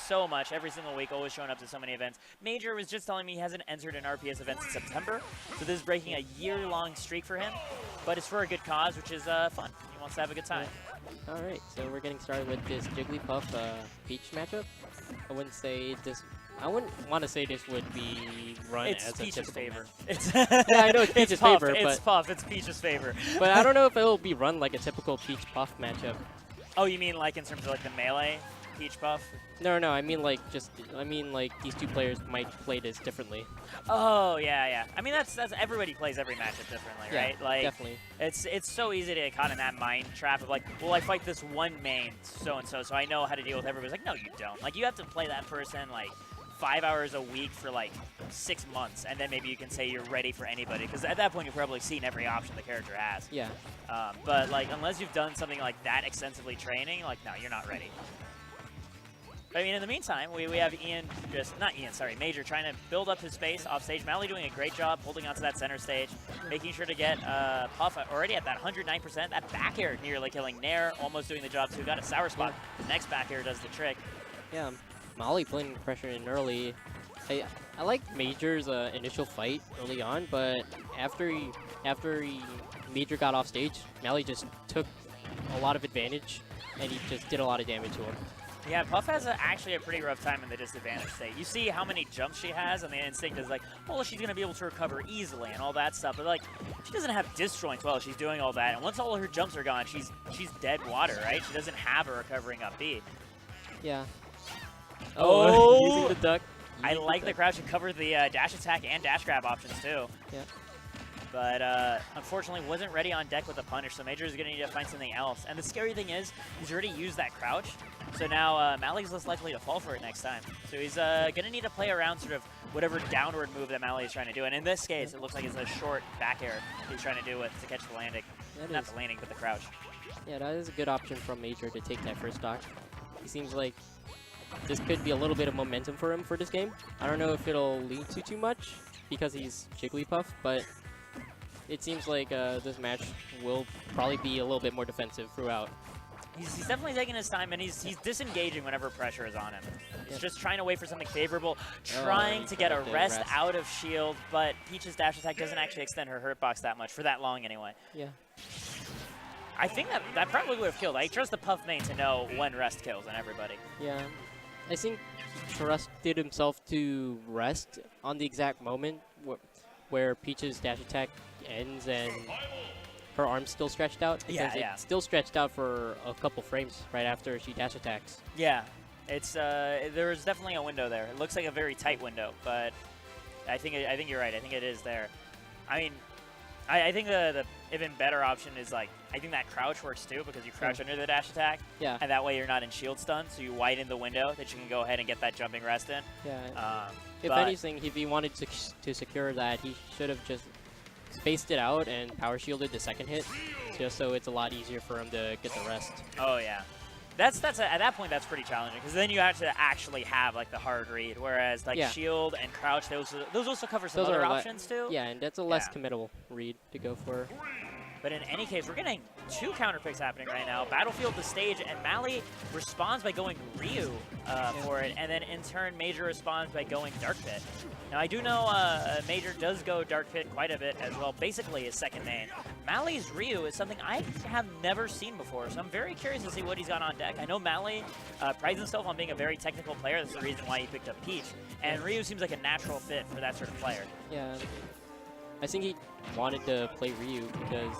so much every single week, always showing up to so many events. Major was just telling me he hasn't entered an RPS event in September, so this is breaking a year-long streak for him. But it's for a good cause, which is fun. He wants to have a good time. All right, so we're getting started with this Jigglypuff Peach matchup. I wouldn't want to say this would be run It's as a Peach's typical favor. match. Yeah, I know it's Peach's favor, It's Puff. It's Peach's favor. But I don't know if it'll be run like a typical Peach Puff matchup. Oh, you mean like in terms of like the melee Peach Puff? No, I mean like these two players might play this differently. Oh yeah. I mean that's everybody plays every matchup differently, Yeah, right? Like definitely. It's so easy to get caught in that mind trap of like, well, I fight this one main so and so I know how to deal with everybody. It's like, no, you don't. Like you have to play that person like 5 hours a week for like 6 months, and then maybe you can say you're ready for anybody, because at that point you've probably seen every option the character has. Yeah. But like unless you've done something like that extensively training, like no, you're not ready. But I mean, in the meantime, we have Major trying to build up his space off stage. Mally doing a great job holding onto that center stage, making sure to get Puff already at that 109%. That back air nearly killing Nair, almost doing the job too. Got a sour spot. Yeah. The next back air does the trick. Yeah, Molly putting pressure in early. I like Major's initial fight early on, but after Major got off stage, Mally just took a lot of advantage, and he just did a lot of damage to him. Yeah, Puff has actually a pretty rough time in the disadvantage state. You see how many jumps she has, and the instinct is like, well, she's going to be able to recover easily and all that stuff. But like, she doesn't have disjoints while she's doing all that. And once all her jumps are gone, she's dead water, right? She doesn't have a recovering up B. Yeah. Oh! Using the duck. I like the crouch to cover the dash attack and dash grab options too. Yeah. But unfortunately wasn't ready on deck with a punish, so Major is going to need to find something else. And the scary thing is, he's already used that crouch, so now Mally's less likely to fall for it next time. So he's going to need to play around sort of whatever downward move that Mally is trying to do. And in this case, it looks like it's a short back air he's trying to do to catch the landing. Not the landing, but the crouch. Yeah, that is a good option from Major to take that first stock. He seems like this could be a little bit of momentum for him for this game. I don't know if it'll lead to too much because he's Jigglypuff, but it seems like this match will probably be a little bit more defensive throughout. He's definitely taking his time, and he's disengaging whenever pressure is on him. He's just trying to wait for something favorable, trying to get a rest out of shield, but Peach's dash attack doesn't actually extend her hurt box that much, for that long anyway. Yeah. I think that probably would have killed. I trust the Puff main to know when rest kills on everybody. Yeah. I think he trusted himself to rest on the exact moment where Peach's dash attack ends and her arm's still stretched out. Because it's still stretched out for a couple frames right after she dash attacks. Yeah, it's there was definitely a window there. It looks like a very tight window, but I think you're right. I think it is there. I mean, I think the even better option is like, I think that crouch works too, because you crouch under the dash attack, and that way you're not in shield stun, so you widen the window that you can go ahead and get that jumping rest in. Yeah. If anything, if he wanted to secure that, he should have just spaced it out and power shielded the second hit, just so it's a lot easier for him to get the rest. Oh yeah. At that point, that's pretty challenging, because then you have to actually have like the hard read, whereas like shield and crouch, those also cover some other options too. Yeah, and that's a less committable read to go for. But in any case, we're getting two counter picks happening right now. Battlefield the stage, and Mally responds by going Ryu for it, and then in turn, Major responds by going Dark Pit. Now, I do know Major does go Dark Pit quite a bit as well, basically his second main. Mally's Ryu is something I have never seen before, so I'm very curious to see what he's got on deck. I know Mally prides himself on being a very technical player. That's the reason why he picked up Peach, and Ryu seems like a natural fit for that sort of player. Yeah, I think he wanted to play Ryu because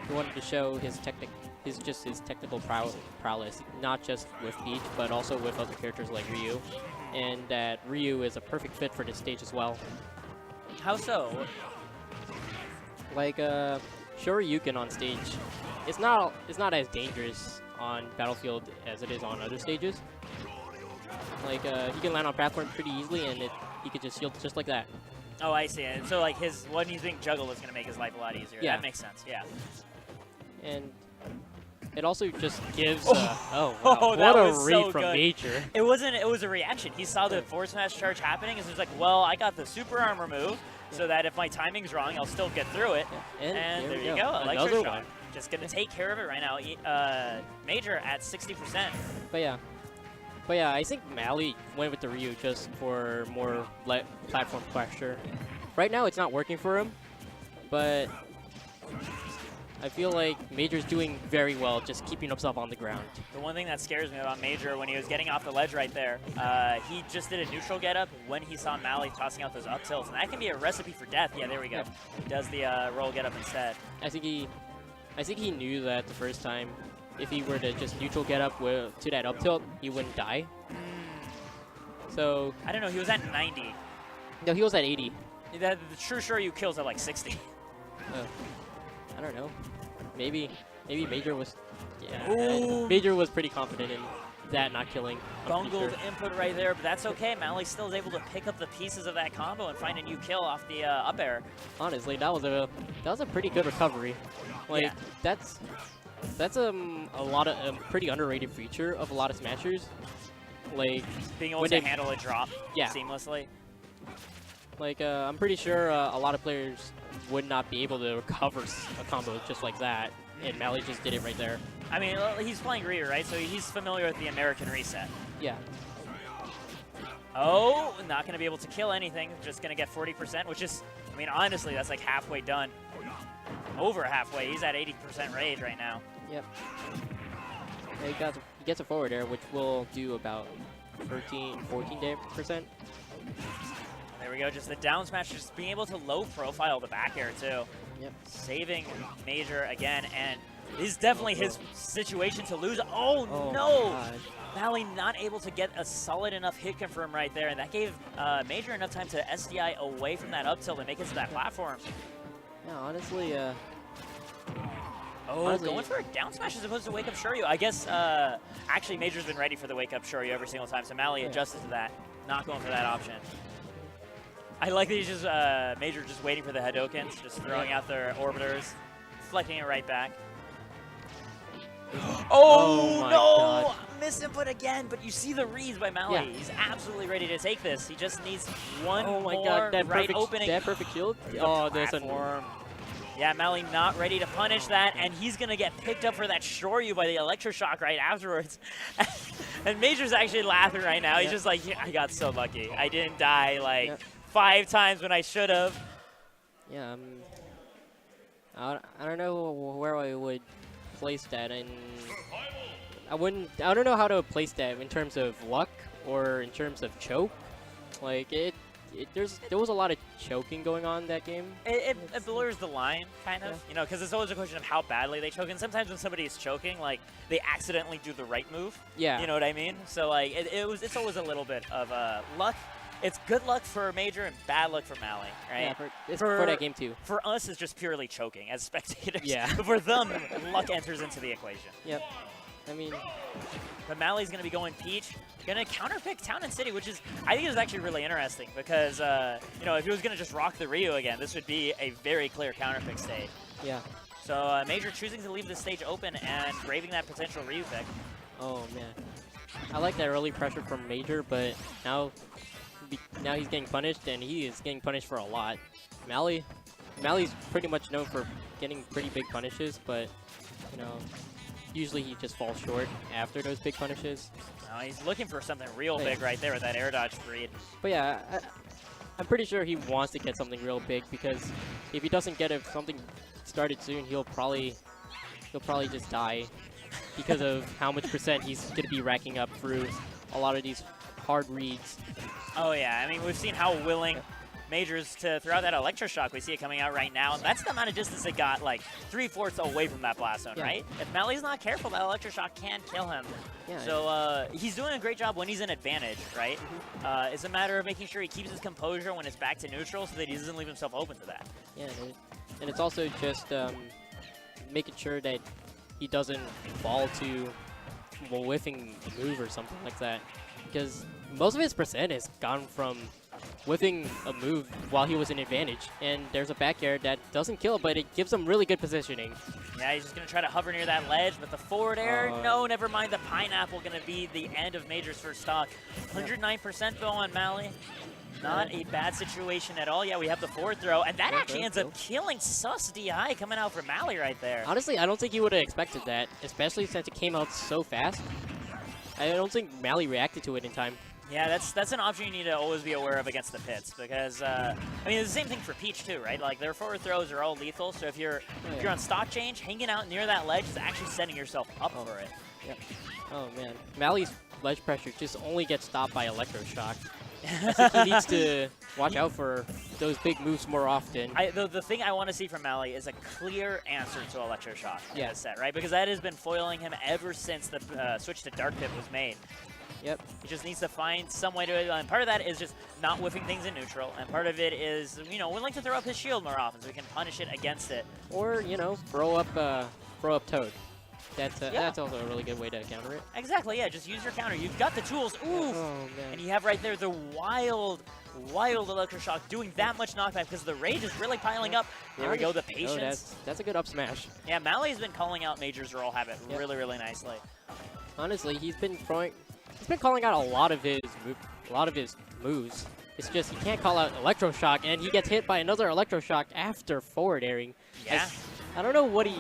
he wanted to show his technical prowess, not just with Peach, but also with other characters like Ryu, and that Ryu is a perfect fit for this stage as well. How so? Like Shoryuken on stage, it's not as dangerous on Battlefield as it is on other stages. Like he can land on platform pretty easily, and he could just shield just like that. Oh, I see. And so like when he's being juggled is going to make his life a lot easier. Yeah. That makes sense. Yeah. And it also just gives. Oh, wow. What a read from Major. It wasn't. It was a reaction. He saw the forward smash charge happening, and he was like, "Well, I got the super armor move, so that if my timing's wrong, I'll still get through it." Yeah. And there you go. Another one. Just gonna take care of it right now. Major at 60%. But yeah, But yeah, I think Mally went with the Ryu just for more platform pressure. Right now, it's not working for him, but I feel like Major's doing very well just keeping himself on the ground. The one thing that scares me about Major when he was getting off the ledge right there, he just did a neutral get up when he saw Mally tossing out those up tilts, and that can be a recipe for death. Yeah, there we go. Yeah. He does the roll get up instead. I think he knew that the first time, if he were to just neutral get up to that up tilt, he wouldn't die. So I don't know. He was at 90. no, he was at 80. The true Shoryu kills at like 60. I don't know. Maybe Major was. Yeah. Ooh. Major was pretty confident in that not killing. Bungled input right there, but that's okay. Mally still is able to pick up the pieces of that combo and find a new kill off the up air. Honestly, that was a pretty good recovery. Like Yeah. that's a pretty underrated feature of a lot of smashers. Like Being able when to they- handle a drop Yeah. seamlessly. Like I'm pretty sure a lot of players would not be able to recover a combo just like that, and Mally just did it right there. I mean, he's playing Ryu, right? So he's familiar with the American reset. Yeah. Oh, not going to be able to kill anything. Just going to get 40%, which is, I mean, honestly, that's like halfway done. Over halfway. He's at 80% rage right now. Yep. Yeah, he gets a forward air, which will do about 14% There we go. Just the down smash, just being able to low profile the back air too. Yep. Saving Major again, and this is definitely his situation to lose. Oh, Oh no! my God. Mally not able to get a solid enough hit confirm right there, and that gave Major enough time to SDI away from that up tilt and make it to that platform. Yeah, honestly, Oh, honestly, going for a down smash as opposed to wake up Shoryu. I guess actually Major's been ready for the wake up Shoryu every single time, so Mally adjusted to that, not going for that option. I like that he's just Major just waiting for the Hadokens, just throwing out their orbiters, deflecting it right back. Oh, my no! God. Misinput again, but you see the reads by Mally. Yeah. He's absolutely ready to take this. He just needs one oh my more God, that right perfect, opening. that perfect shield. The Oh, there's a platform. Yeah, Mally not ready to punish that, and he's going to get picked up for that Shoryu by the Electroshock right afterwards. And Major's actually laughing right now. He's Yeah. just like, yeah, I got so lucky. I didn't die like Yeah. 5 times when I should have. Yeah, I don't know where I would place that, and I don't know how to place that in terms of luck or in terms of choke. Like there was a lot of choking going on that game. It blurs the line, kind of, Yeah. you know, because it's always a question of how badly they choke. And sometimes when somebody is choking, like, they accidentally do the right move. Yeah. You know what I mean? So, like, it's always a little bit of luck. It's good luck for Major and bad luck for Mally, right? Yeah, for that game too. For us, it's just purely choking as spectators. Yeah. But for them, luck enters into the equation. Yep. I mean, But Mally's going to be going Peach, going to counterpick Town and City, which is, I think is actually really interesting because, you know, if he was going to just rock the Ryu again, this would be a very clear counterpick stage. yeah. So Major choosing to leave the stage open and braving that potential Ryu pick. Oh man, I like that early pressure from Major, but now he's getting punished, and he is getting punished for a lot. Mally's pretty much known for getting pretty big punishes, but you know, usually he just falls short after those big punishes. He's looking for something real Yeah. big right there with that air dodge read. But yeah, I'm pretty sure he wants to get something real big, because if he doesn't get something started soon, he'll probably just die because of how much percent he's going to be racking up through a lot of these hard reads. Oh yeah, I mean, we've seen how willing Major's to throw out that Electroshock. We see it coming out right now, and that's the amount of distance it got, like 3/4 away from that blast zone, Yeah. right? If Mally's not careful, that Electroshock can kill him. Yeah. So he's doing a great job when he's in advantage, right? It's a matter of making sure he keeps his composure when it's back to neutral so that he doesn't leave himself open to that. Yeah, and it's also just making sure that he doesn't fall to whiffing the move or something like that, because most of his percent has gone from whiffing a move while he was in advantage, and there's a back air that doesn't kill, but it gives him really good positioning. Yeah, he's just going to try to hover near that ledge, but the forward air, no, never mind. The pineapple going to be the end of Major's first stock. 109% though on Mally. Not a bad situation at all. Yeah, we have the forward throw, and that actually ends up killing Sus DI coming out for Mally right there. Honestly, I don't think he would have expected that, especially since it came out so fast. I don't think Mally reacted to it in time. Yeah, that's an option you need to always be aware of against the pits because I mean it's the same thing for Peach too, right? Like their forward throws are all lethal, so if you're on stock change, hanging out near that ledge is actually setting yourself up for it. Yep. Oh man, Mally's ledge pressure just only gets stopped by Electroshock. I think he needs to watch out for those big moves more often. The thing I want to see from Mally is a clear answer to Electroshock in this set, right? Because that has been foiling him ever since the switch to Dark Pit was made. Yep. He just needs to find some way to, and part of that is just not whiffing things in neutral, and part of it is, willing to throw up his shield more often so we can punish it against it. Or, throw up Toad. That's also a really good way to counter it. Exactly, yeah, just use your counter. You've got the tools, ooh! Oh, man. And you have right there the wild Electroshock doing that much knockback because the rage is really piling up. There we go, the patience. That's a good up smash. Yeah, Mally's been calling out Major's roll habit really, really nicely. Honestly, he's been calling out a lot of his moves. It's just he can't call out Electroshock, and he gets hit by another Electroshock after forward airing. Yeah. I don't know what he